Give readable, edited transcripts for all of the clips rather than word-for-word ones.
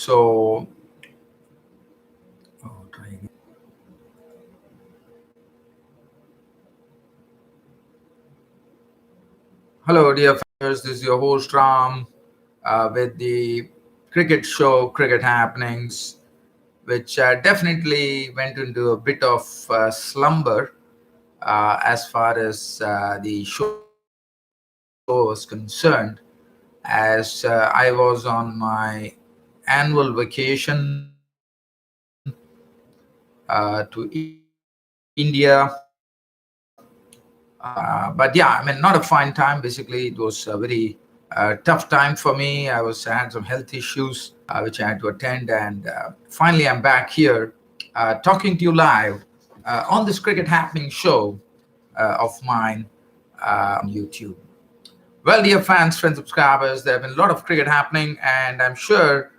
So, try again. Hello, dear fans. This is your host Ram with the cricket show, Cricket Happenings, which definitely went into a bit of slumber as far as the show was concerned, as I was on my annual vacation to India. But yeah, I mean, not a fine time. Basically, it was a very tough time for me. I had some health issues which I had to attend, and finally, I'm back here talking to you live on this Cricket Happening show of mine on YouTube. Well, dear fans, friends, subscribers, there have been a lot of cricket happening, and I'm sure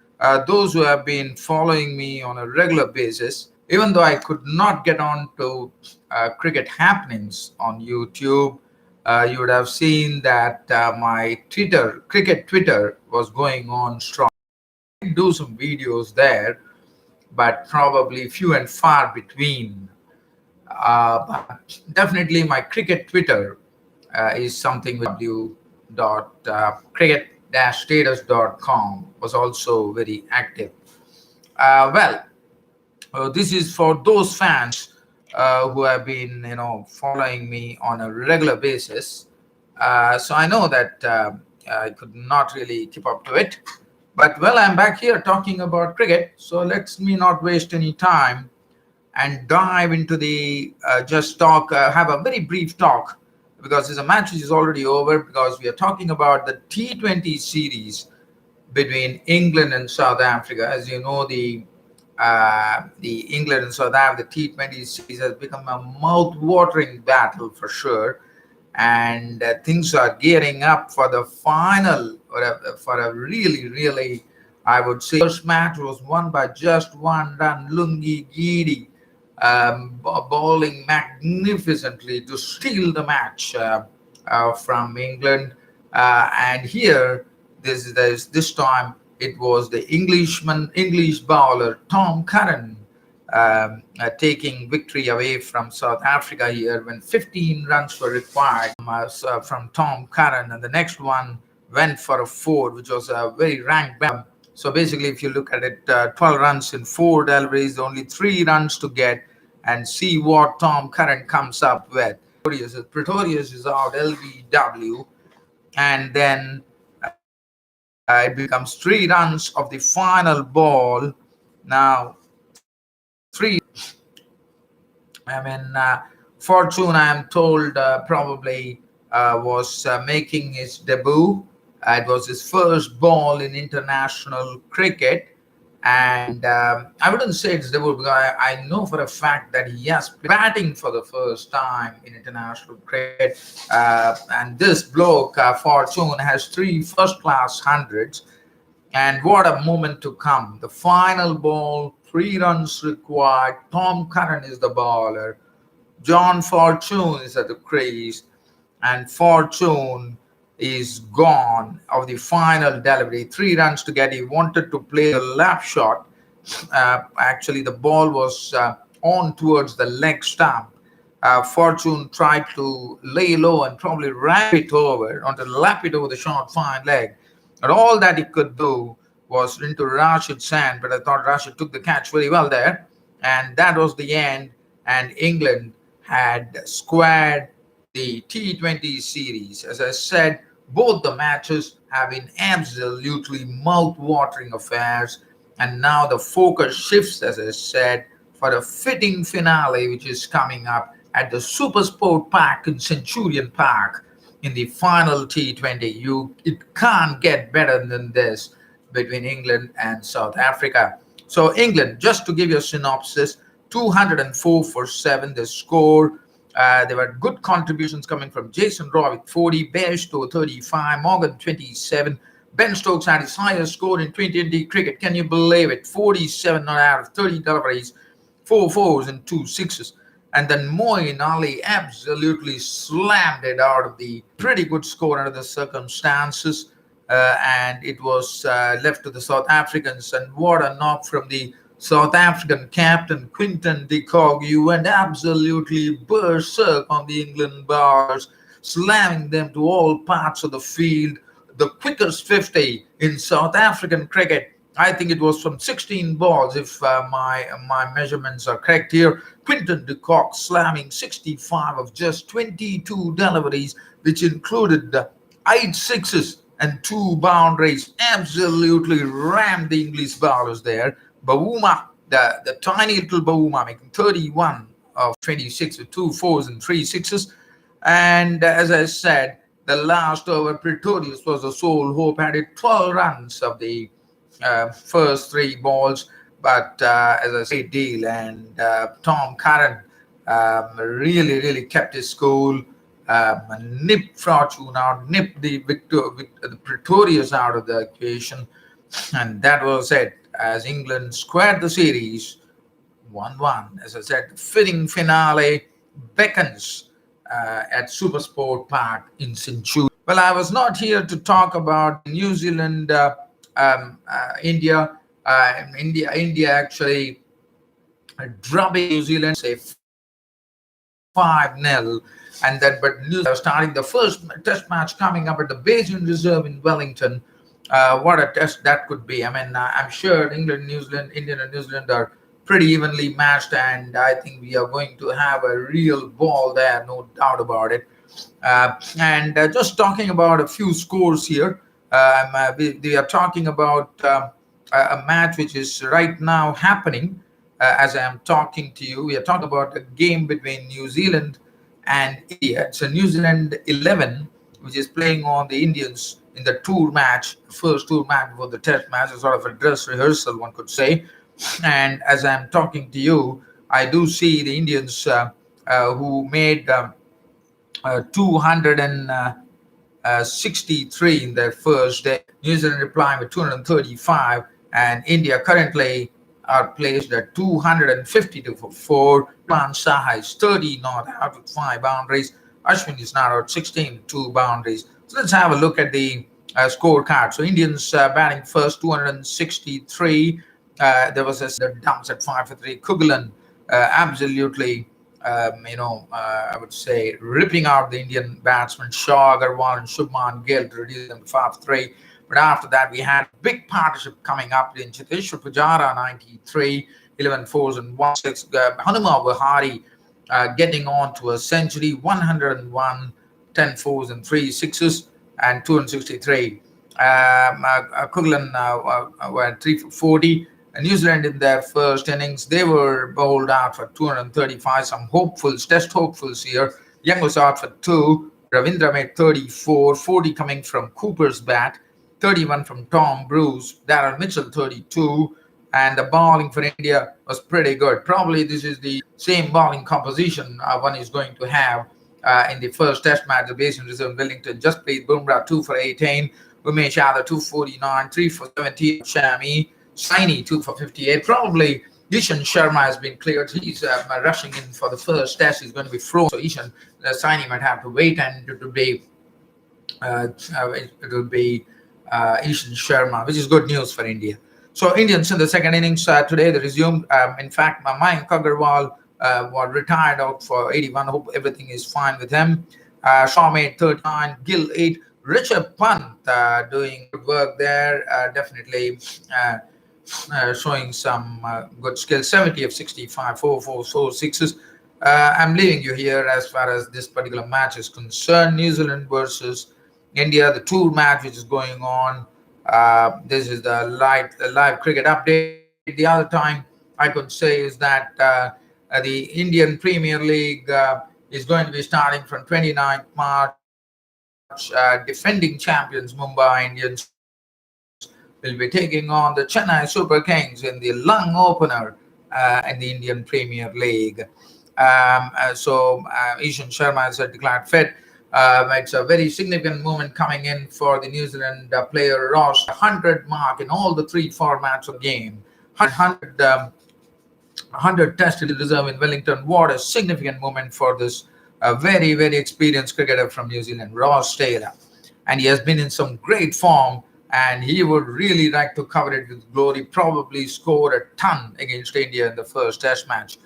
those who have been following me on a regular basis, even though I could not get on to cricket happenings on YouTube, you would have seen that my cricket Twitter, was going on strong. I did do some videos there, but probably few and far between. But definitely, my cricket Twitter is something with cricket-status.com was also very active. Well, this is for those fans who have been, following me on a regular basis. So I know that I could not really keep up to it. But well, I'm back here talking about cricket. So let's me not waste any time and dive into the just talk, have a very brief talk because it's a match which is already over because we are talking about the T20 series between England and South Africa. As you know, the England and South Africa T20 series has become a mouth-watering battle for sure, and things are gearing up for the final for a really, I would say, first match was won by just one run. Lungi Giri bowling magnificently to steal the match from England. And here, this time, it was the English bowler Tom Curran taking victory away from South Africa here when 15 runs were required from Tom Curran, and the next one went for a four, which was a very ranked bat. So basically, if you look at it, 12 runs in four deliveries, only 3 runs to get, and see what Tom Curran comes up with. Pretorius is out LBW, and then it becomes 3 runs of the final ball. Now, 3. Fortune, I am told, probably was making his debut. It was his first ball in international cricket. And I wouldn't say it's debut because I know for a fact that he has batting for the first time in international cricket. And this bloke, Fortune, has 3 first-class hundreds. And what a moment to come. The final ball, 3 runs required. Tom Curran is the bowler. John Fortune is at the crease. And Fortune is gone of the final delivery. 3 runs to get. He wanted to play a lap shot. Actually, the ball was on towards the leg stump. Fortune tried to lay low and probably lap it over the short fine leg. But all that he could do was into Rashid's hand. But I thought Rashid took the catch very well there. And that was the end. And England had squared the T20 series. As I said, both the matches have been absolutely mouth-watering affairs, and now the focus shifts, as I said, for a fitting finale which is coming up at the Super Sport Park in Centurion Park in the final T20. It can't get better than this between England and South Africa. So England, just to give you a synopsis, 204 for 7 the score. There were good contributions coming from Jason Roy with 40, Bairstow 35, Morgan 27. Ben Stokes had his highest score in T20 cricket. Can you believe it? 47 not out of 30 deliveries, 4 fours and 2 sixes. And then Moeen Ali absolutely slammed it out of the pretty good score under the circumstances. and it was left to the South Africans. And what a knock from the South African captain Quinton de Kock. You went absolutely berserk on the England bowlers, slamming them to all parts of the field. The quickest 50 in South African cricket. I think it was from 16 balls, if my measurements are correct here. Quinton de Kock slamming 65 of just 22 deliveries, which included 8 sixes and 2 boundaries. Absolutely rammed the English bowlers there. Bavuma, the tiny little Bavuma, making 31 of 26 with 2 fours and 3 sixes. And as I said, the last over, Pretorius was the sole hope, added 12 runs of the first 3 balls. But as I say, deal, and Tom Curran really kept his cool, nipped Fortune out, nipped the Pretorius out of the equation, and that was it. As England squared the series 1-1. As I said, the fitting finale beckons at Supersport Park in St. Well, I was not here to talk about New Zealand, India. India actually dropping New Zealand, say 5-0, and then but New Zealand starting the first test match coming up at the Basin Reserve in Wellington. What a test that could be. I mean, I'm sure England, New Zealand, India, and New Zealand are pretty evenly matched, and I think we are going to have a real ball there, no doubt about it. And just talking about a few scores here, we are talking about a match which is right now happening as I am talking to you. We are talking about a game between New Zealand and India. It's a New Zealand 11 which is playing on the Indians in the tour match, first tour match before the test match, a sort of a dress rehearsal, one could say. And as I'm talking to you, I do see the Indians who made 263 in their first day. New Zealand replying with 235, and India currently are placed at 252 for 4. Man Saha is 30 not out with 5 boundaries. Ashwin is not out 16 2 boundaries. So let's have a look at the scorecard. So Indians batting first, 263. There was the dumps at 5 for 3. Kugulan absolutely, I would say, ripping out the Indian batsmen, Shaw, Agarwal, and Shubman Gill to reduce them to 5 for 3. But after that, we had a big partnership coming up in Chiteshwar Pujara, 93, 11 fours and 1 6. Hanuma Vihari getting on to a century, 101, 10 fours and 3 sixes, and 263. Kugulan went 3 for 40. New Zealand in their first innings, they were bowled out for 235. Some hopefuls, test hopefuls here. Young was out for 2. Ravindra made 34, 40 coming from Cooper's bat, 31 from Tom Bruce, Darren Mitchell 32, and the bowling for India was pretty good. Probably this is the same bowling composition one is going to have in the first test match, the Basin Reserve in Wellington. Jasprit Bumrah 2 for 18, Umesh Yadav 249, 3 for 17, Shami Saini 2 for 58. Probably Ishan Sharma has been cleared. He's rushing in for the first test. He's going to be frozen. So Ishan Saini might have to wait, and it will be Ishan Sharma, which is good news for India. So Indians in the second innings today, they resumed. In fact, Mayank Agarwal was retired out for 81. Hope everything is fine with him. Shaw made 39, Gill 8. Richard Pant doing good work there, definitely showing some good skill. 70 of 65, 4 4 4 sixes. I'm leaving you here as far as this particular match is concerned. New Zealand versus India, the tour match which is going on. This is the live cricket update. The other time I could say is that the Indian Premier League is going to be starting from 29th March. Defending champions Mumbai Indians will be taking on the Chennai Super Kings in the lung opener in the Indian Premier League. So Ishan Sharma has declared fit. It's a very significant moment coming in for the New Zealand player Ross. 100 mark in all the 3 formats of the game. 100 test reserve in Wellington. What a significant moment for this very experienced cricketer from New Zealand, Ross Taylor. and he has been in some great form, and he would really like to cover it with glory, probably score a ton against India in the first test match.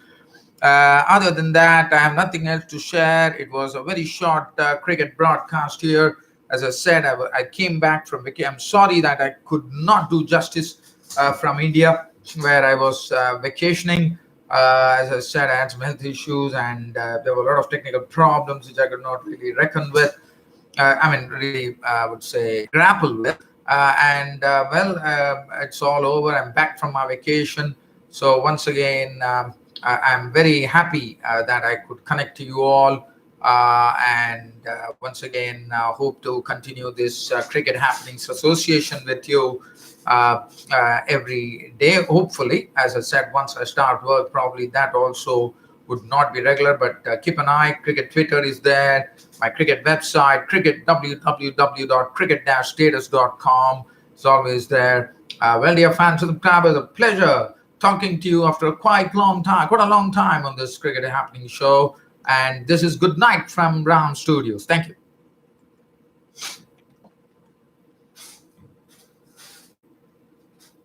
Other than that, I have nothing else to share. It was a very short cricket broadcast here. As I said, I came back from vacation. I'm sorry that I could not do justice from India, where I was vacationing. As I said, I had some health issues, and there were a lot of technical problems which I could not really reckon with. Really, I would say, grapple with. It's all over. I'm back from my vacation. So once again, I'm very happy that I could connect to you all. Once again, hope to continue this Cricket Happenings Association with you every day, hopefully. As I said, once I start work, probably that also would not be regular, but keep an eye. Cricket Twitter is there. My cricket website, www.cricket-status.com, is always there. Well, dear fans of the club, it's a pleasure talking to you after quite a long time on this Cricket Happening show. And this is good night from Brown Studios. Thank you.